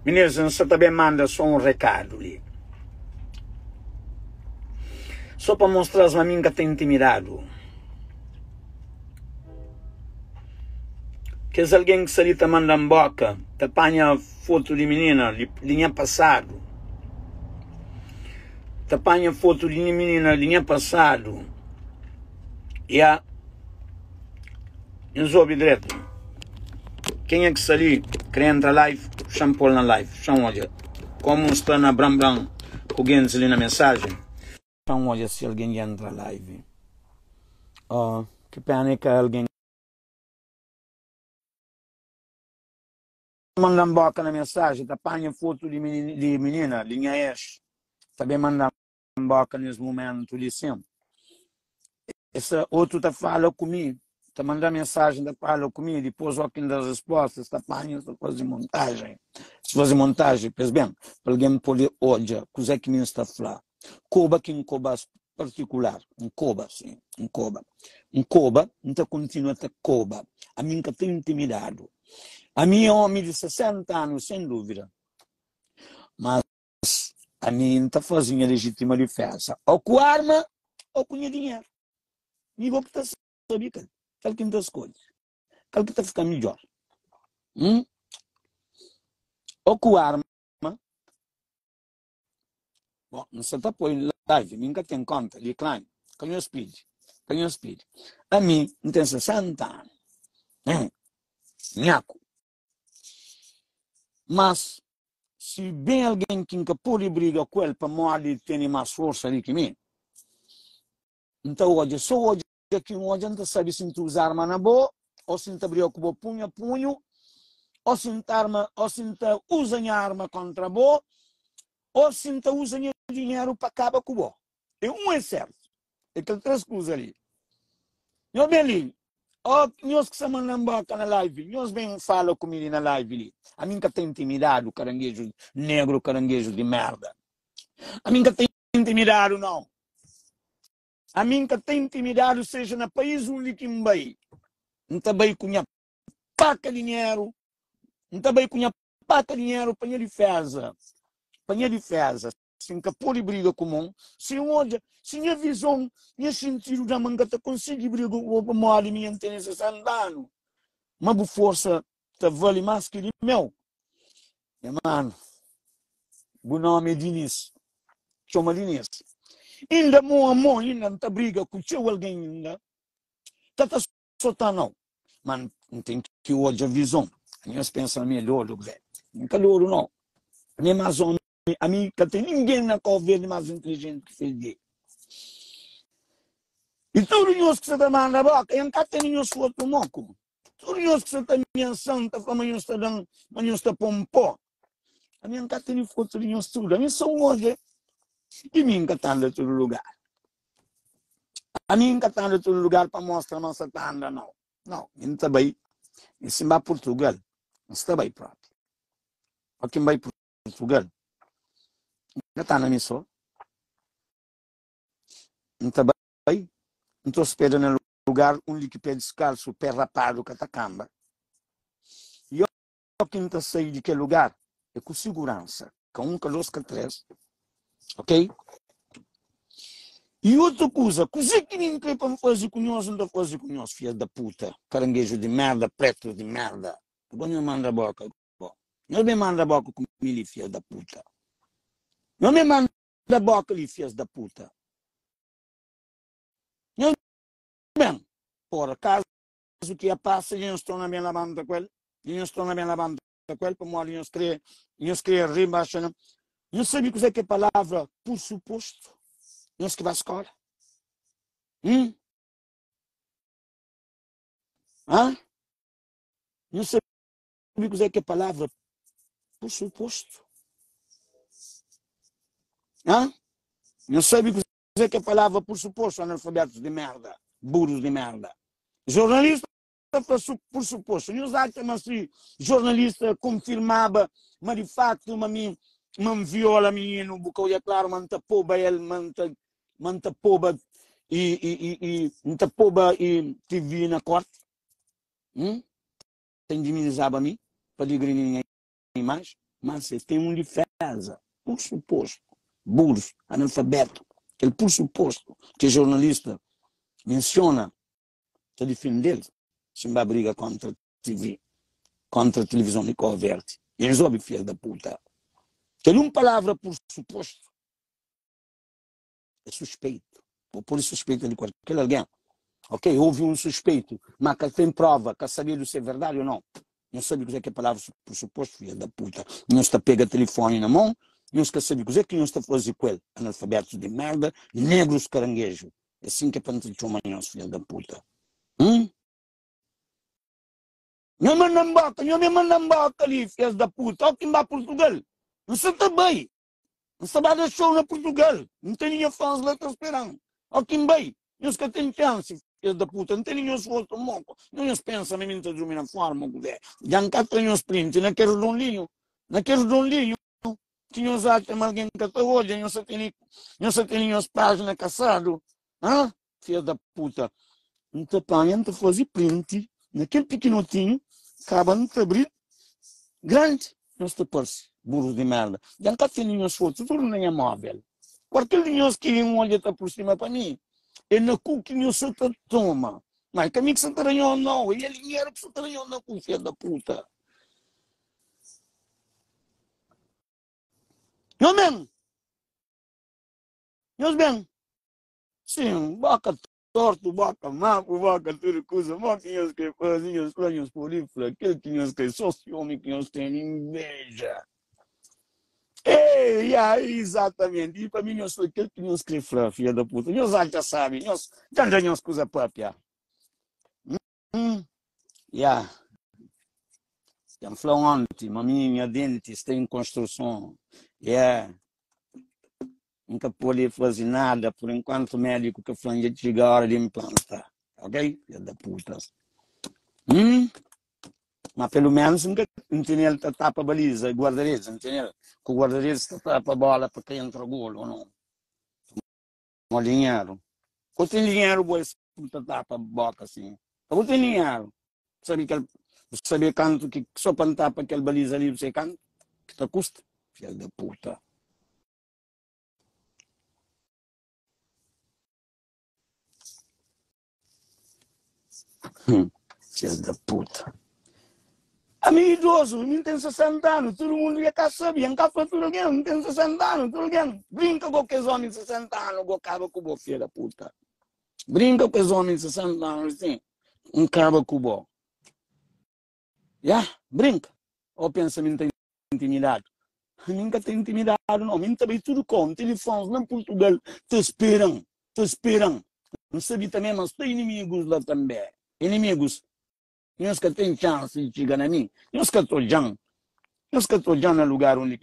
Meninas, você também manda só um recado ali. Só para mostrar as maminhas que tem intimidado. Que se alguém que se tá mandando boca, te apanha foto de menina, linha passado. Te apanha foto de menina, linha passado. E a... Não soube direto. Quem é que se ali, quer entrar live, chama Paul na live. Chama olha. Como está na Bram Bram, alguém ali na mensagem. Chama olha se alguém entra live. Oh, que pena é que alguém manda boca na mensagem, tá apanha foto de menina, linha S. Também manda boca nesse momento de sempre. Esse outro tá fala comigo, tá mandando mensagem, tá fala comigo, depois o que das respostas, tá apanha, tá fazendo montagem. Se fazer montagem, pois bem, para alguém poder olhar, coisa que me está falando. Coba que um coba particular, um coba, sim, um coba. Um coba, então continua a ter coba. A mim que tem intimidado. A mim é um homem de 60 anos, sem dúvida. Mas a mim está fazendo a legítima defesa. Ou com arma, ou com dinheiro. E vou para saber, cara. Qual que das coisas. Qual que está ficando melhor. Ou com arma. Bom, não se está põe live. Nunca tem conta. Decline. Canho speed. Canho speed. A mim, não tem 60 anos. Nhaco. Mas, se bem alguém que nunca pode brigar com ele para morrer, tem mais força ali que mim. Então, hoje, só hoje que hoje não sabe se tu usar arma na boa, ou se tu abrir com o punho a punho, ou se tu usa a arma contra a boa, ou se tu usa o dinheiro para acabar com o boa. E um é certo. É aquele três coisas ali. Meu bem, nós que estamos na boca na live, nós bem falam comigo na live ali. A mim que tem intimidado, caranguejo negro, caranguejo de merda. A mim que tem intimidado, não. A mim que tem intimidado, seja no país onde que me vai. Não está bem com a paca dinheiro. Não está bem com a paca dinheiro para a defesa. Para a defesa. Sem que pôr briga comum. Se hoje, se a visão, se sentido da manga, te consegue briga com o mal e me entende esse andando. Mas a força te vale mais que meu. E, mano, o nome é Diniz. Chama Diniz. Ainda amor, ainda não está briga com alguém ainda. Está soltando, não. Mas não tem que hoje a visão. Nós pensamos melhor, velho. Não calor, não. Nem mais homem. A mim, que tem ninguém na Covid mais inteligente que fez gay. E tudo nós que você está mandando a boca, e nunca tem nenhum outro moco. Tudo nós que você está pensando, como nós está dando, mas nós está pondo pó. A mim nunca tem foto de nenhum estudo. A mim são hoje. E mim nunca está em todo lugar. A mim nunca está em todo lugar para mostrar que você está andando, não. Não, não está bem. Em cima de Portugal. Não está bem próprio. Aqui em Portugal. Já está na missão. Não está bem. Não estou esperando no lugar onde que pé descalço, pé rapado, catacamba. E eu que não sei de que lugar é com segurança. Com dois, três. Ok? E outra coisa que ninguém quer para fazer com nós, não está fazer com nós, filha da puta. Caranguejo de merda, preto de merda. Agora não manda a boca. Não me manda a boca com ele, filha da puta. Não me manda a boca ali, filha da puta. Não, bem, por acaso que a passa, eles estão na minha lavanda com ele. Eles estão na minha lavanda com ele, para morrer, eles querem rir, baixo, não. Não sabe o que é a palavra por suposto. Eles que vai à escola. Não sabe o que é a palavra por suposto. Não sabe o que é a palavra por suposto, analfabetos de merda, burros de merda. Jornalista por suposto. Não sabe assim, jornalista confirmava, mas de facto, me viola menino, porque é claro, manta poba ele, manta poba e TV na corte. Tem de minimizar a mim, para dizer ninguém mais. mas você tem um defesa, por suposto, burros, analfabeto, aquele por suposto que o jornalista menciona para defender, se vai briga contra a TV, contra a televisão de Coverte. Eles ouvem, filho da puta. Tem uma palavra por suposto, é suspeito. Vou pôr suspeito de qualquer alguém. Ok, houve um suspeito, mas que tem prova, que sabia se é verdade ou não. Não sabe o que é a palavra por suposto, filha da puta. Não está pega telefone na mão, não está sabe o que não está fazendo com ele. Analfabetos de merda, negros caranguejo. É assim que é para não te chamar, filha da puta. Não me mandam boca ali, filha da puta. Olha quem vai a Portugal. Não se está bem. Não se vai dar show na Portugal. Não tem ninguém fãs lá que esperando. Olha quem vai. Não se tem chance, filha da puta. Não tem ninguém esforço moco. Não se pensa em mim de uma forma. Já não tem os prints naquele redondinho. Naquele redondinho. Tinha os atos, mas alguém que até hoje não se tem as páginas caçado. Hã? Filha da puta. Não te apanha, não te fazer print. Naquele pequenotinho. Acaba de abrir. Grande. Não se te parece. Burros de merda. Já não tem nenhum esforço. Tudo nem é móvel. Qualquer dinheiro que um olha está por cima para mim. É na cu que não se te toma. Mas comigo se taranhou não. E é dinheiro que se taranhou na cu, filha da puta. Não mesmo? Não bem? Sim, boca torto, boca maco, boca tudo coisa. Boquinhas que faziam os planos por aí, aquele que só ciúme, que nós têm inveja. Ei, exatamente. E para mim, eu sou aquele que não escreve, filha da puta. Nós já sabem, nós já ganhamos coisa própria. Já falou ontem, a minha dente está em construção. Nunca pode fazer nada por enquanto o médico que falou de chegar a hora de implantar. Ok? Filha da puta. Mas pelo menos nunca ele tapa a baliza, guarda-redes, entendeu? Que o guarda-redes tapa a bola para quem entra o golo ou não. Com dinheiro. Quando tem dinheiro, vou tapa a boca assim. Quando tem dinheiro, sabe quanto que só para tapar aquele baliza ali, você quanto? Que te custa? Filha da puta. Filha da puta. A mim idoso, não tem 60 anos, todo mundo já cá sabia, não cá foi tudo alguém, não tem 60 anos, tudo alguém. Brinca com aqueles homens de 60 anos, que acaba com o filho da puta. Brinca com os homens de 60 anos, assim, um acaba com o bo. Já, brinca. Ou pensamento intimidade. Nunca tem intimidade, não. Mim também tudo com telefones lá em Portugal, te esperam. Não sabia também, mas tem inimigos lá também. Inimigos. Não que tem chance de chegar a mim. Não que estou já no lugar onde